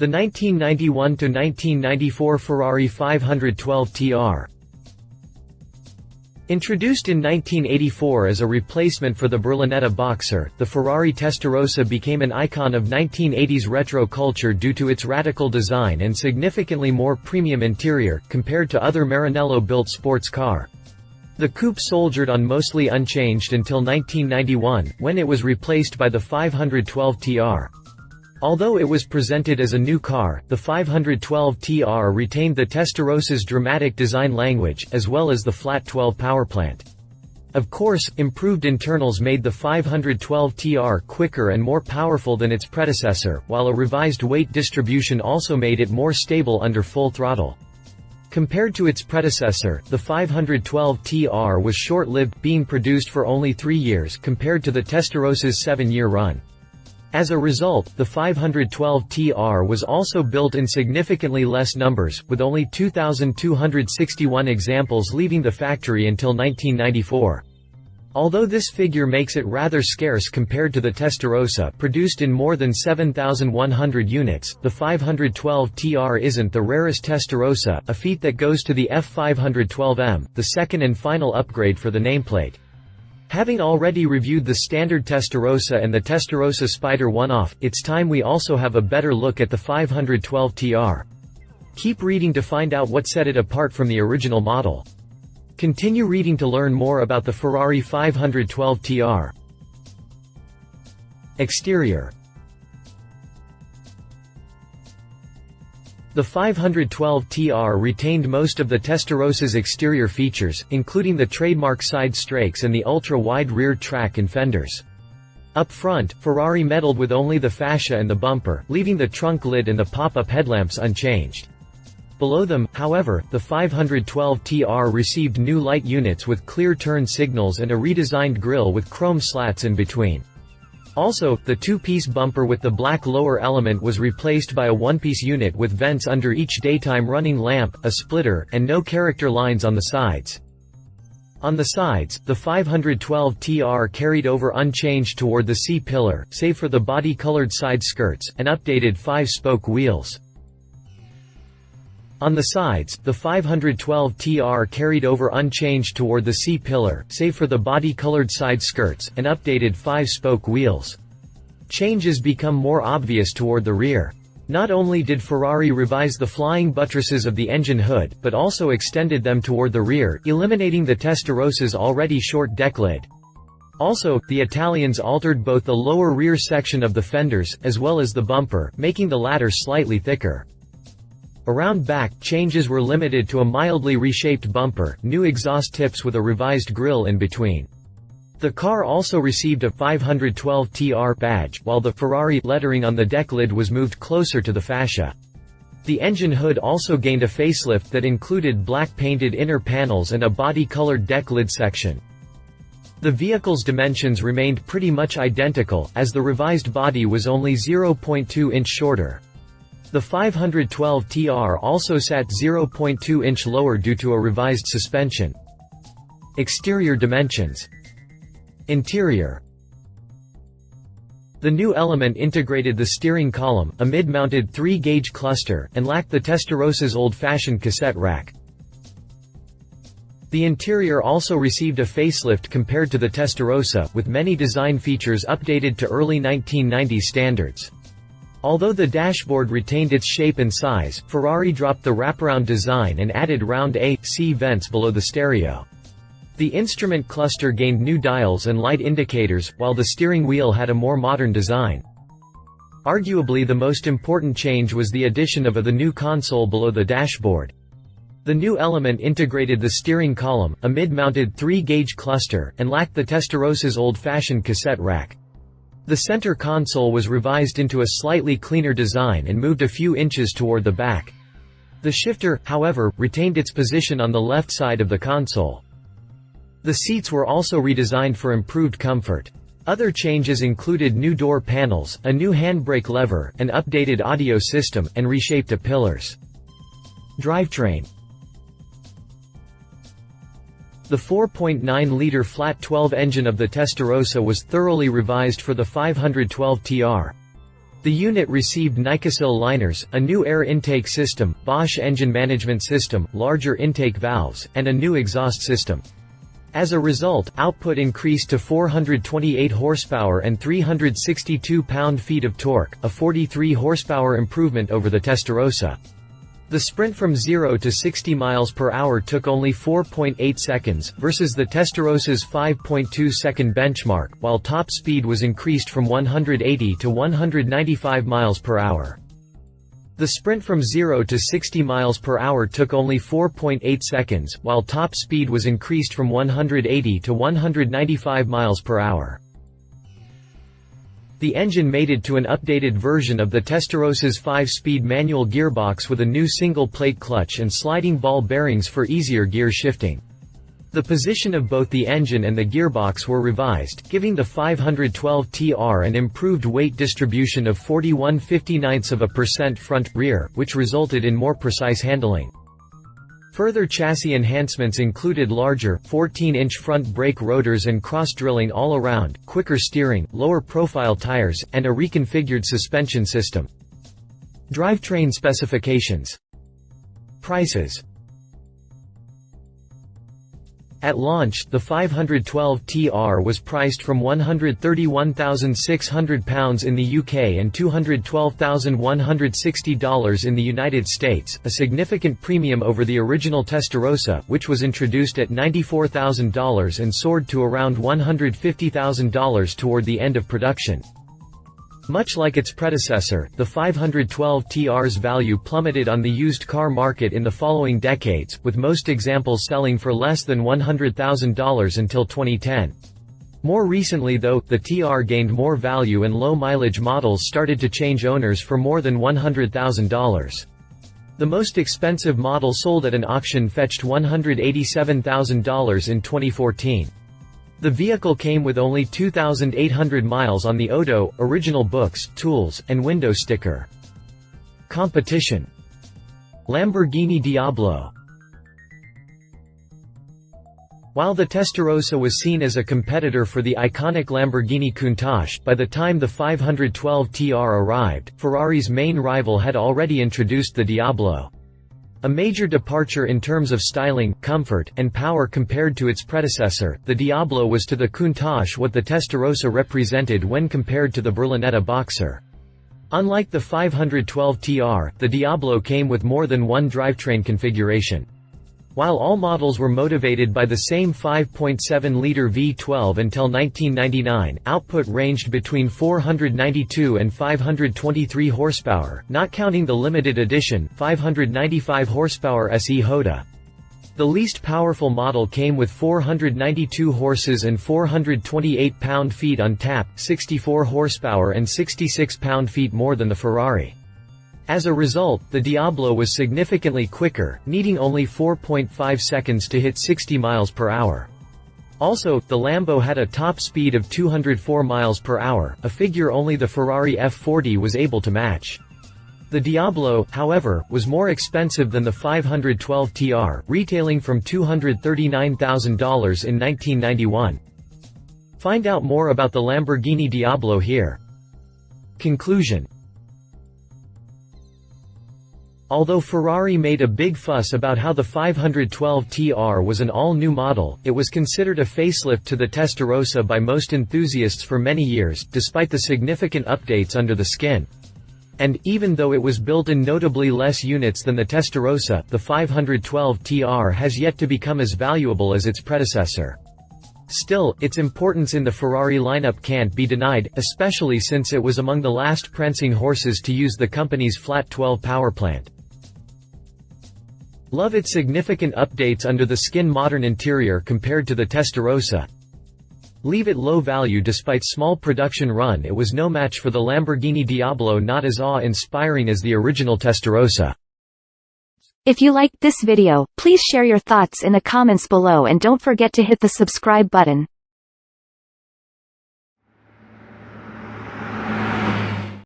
The 1991–1994 Ferrari 512 TR. Introduced in 1984 as a replacement for the Berlinetta Boxer, the Ferrari Testarossa became an icon of 1980s retro culture due to its radical design and significantly more premium interior, compared to other Maranello-built sports car. The coupe soldiered on mostly unchanged until 1991, when it was replaced by the 512 TR. Although it was presented as a new car, the 512 TR retained the Testarossa's dramatic design language, as well as the flat 12 powerplant. Of course, improved internals made the 512 TR quicker and more powerful than its predecessor, while a revised weight distribution also made it more stable under full throttle. Compared to its predecessor, the 512 TR was short-lived, being produced for only 3 years compared to the Testarossa's 7-year run. As a result, the 512 TR was also built in significantly less numbers, with only 2,261 examples leaving the factory until 1994. Although this figure makes it rather scarce compared to the Testarossa, produced in more than 7,100 units, the 512 TR isn't the rarest Testarossa, a feat that goes to the F512 M, the second and final upgrade for the nameplate. Having already reviewed the standard Testarossa and the Testarossa Spider one-off, it's time we also have a better look at the 512 TR. Keep reading to find out what set it apart from the original model. Continue reading to learn more about the Ferrari 512 TR. Exterior. The 512 TR retained most of the Testarossa's exterior features, including the trademark side strakes and the ultra-wide rear track and fenders. Up front, Ferrari meddled with only the fascia and the bumper, leaving the trunk lid and the pop-up headlamps unchanged. Below them, however, the 512 TR received new light units with clear turn signals and a redesigned grille with chrome slats in between. Also, the two-piece bumper with the black lower element was replaced by a one-piece unit with vents under each daytime running lamp, a splitter, and no character lines on the sides. On the sides, the 512 TR carried over unchanged toward the C-pillar, save for the body-colored side skirts, and updated 5-spoke wheels. On the sides, the 512 TR carried over unchanged toward the C-pillar, save for the body-colored side skirts, and updated 5-spoke wheels. Changes become more obvious toward the rear. Not only did Ferrari revise the flying buttresses of the engine hood, but also extended them toward the rear, eliminating the Testarossa's already short deck lid. Also, the Italians altered both the lower rear section of the fenders, as well as the bumper, making the latter slightly thicker. Around back, changes were limited to a mildly reshaped bumper, new exhaust tips with a revised grille in between. The car also received a 512 TR badge, while the Ferrari lettering on the deck lid was moved closer to the fascia. The engine hood also gained a facelift that included black painted inner panels and a body-colored deck lid section. The vehicle's dimensions remained pretty much identical, as the revised body was only 0.2 inch shorter. The 512 TR also sat 0.2 inch lower due to a revised suspension. Exterior dimensions. Interior. The new element integrated the steering column, a mid-mounted 3-gauge cluster, and lacked the Testarossa's old-fashioned cassette rack. The interior also received a facelift compared to the Testarossa, with many design features updated to early 1990s standards. Although the dashboard retained its shape and size, Ferrari dropped the wraparound design and added round A/C vents below the stereo. The instrument cluster gained new dials and light indicators, while the steering wheel had a more modern design. Arguably the most important change was the addition of the new console below the dashboard. The new element integrated the steering column, a mid-mounted 3-gauge cluster, and lacked the Testarossa's old-fashioned cassette rack. The center console was revised into a slightly cleaner design and moved a few inches toward the back. The shifter, however, retained its position on the left side of the console. The seats were also redesigned for improved comfort. Other changes included new door panels, a new handbrake lever, an updated audio system, and reshaped pillars. Drivetrain. The 4.9-liter flat-12 engine of the Testarossa was thoroughly revised for the 512 TR. The unit received Nikasil liners, a new air intake system, Bosch engine management system, larger intake valves, and a new exhaust system. As a result, output increased to 428 horsepower and 362 pound-feet of torque, a 43 horsepower improvement over the Testarossa. The sprint from 0 to 60 miles per hour took only 4.8 seconds, versus the Testarossa's 5.2 second benchmark, while top speed was increased from 180 to 195 miles per hour. The sprint from 0 to 60 miles per hour took only 4.8 seconds, while top speed was increased from 180 to 195 miles per hour. The engine mated to an updated version of the Testarossa's 5-speed manual gearbox with a new single-plate clutch and sliding ball bearings for easier gear shifting. The position of both the engine and the gearbox were revised, giving the 512 TR an improved weight distribution of 41/59% front-rear, which resulted in more precise handling. Further chassis enhancements included larger, 14-inch front brake rotors and cross-drilling all around, quicker steering, lower-profile tires, and a reconfigured suspension system. Drivetrain specifications. Prices. At launch, the 512 TR was priced from £131,600 in the UK and $212,160 in the United States, a significant premium over the original Testarossa, which was introduced at $94,000 and soared to around $150,000 toward the end of production. Much like its predecessor, the 512 TR's value plummeted on the used car market in the following decades, with most examples selling for less than $100,000 until 2010. More recently though, the TR gained more value and low-mileage models started to change owners for more than $100,000. The most expensive model sold at an auction fetched $187,000 in 2014. The vehicle came with only 2,800 miles on the Odo, original books, tools, and window sticker. Competition. Lamborghini Diablo. While the Testarossa was seen as a competitor for the iconic Lamborghini Countach, by the time the 512 TR arrived, Ferrari's main rival had already introduced the Diablo. A major departure in terms of styling, comfort, and power compared to its predecessor, the Diablo was to the Countach what the Testarossa represented when compared to the Berlinetta Boxer. Unlike the 512 TR, the Diablo came with more than one drivetrain configuration. While all models were motivated by the same 5.7-liter V12 until 1999, output ranged between 492 and 523 horsepower, not counting the limited edition, 595 horsepower SE Hoda. The least powerful model came with 492 horses and 428 pound-feet on tap, 64 horsepower and 66 pound-feet more than the Ferrari. As a result, the Diablo was significantly quicker, needing only 4.5 seconds to hit 60 miles per hour. Also, the Lambo had a top speed of 204 miles per hour, a figure only the Ferrari F40 was able to match. The Diablo, however, was more expensive than the 512 TR, retailing from $239,000 in 1991. Find out more about the Lamborghini Diablo here. Conclusion. Although Ferrari made a big fuss about how the 512 TR was an all-new model, it was considered a facelift to the Testarossa by most enthusiasts for many years, despite the significant updates under the skin. And, even though it was built in notably less units than the Testarossa, the 512 TR has yet to become as valuable as its predecessor. Still, its importance in the Ferrari lineup can't be denied, especially since it was among the last prancing horses to use the company's flat 12 powerplant. Love its significant updates under the skin modern interior compared to the Testarossa. Leave it low value despite small production run. It was no match for the Lamborghini Diablo, not as awe-inspiring as the original Testarossa. If you liked this video, please share your thoughts in the comments below and don't forget to hit the subscribe button.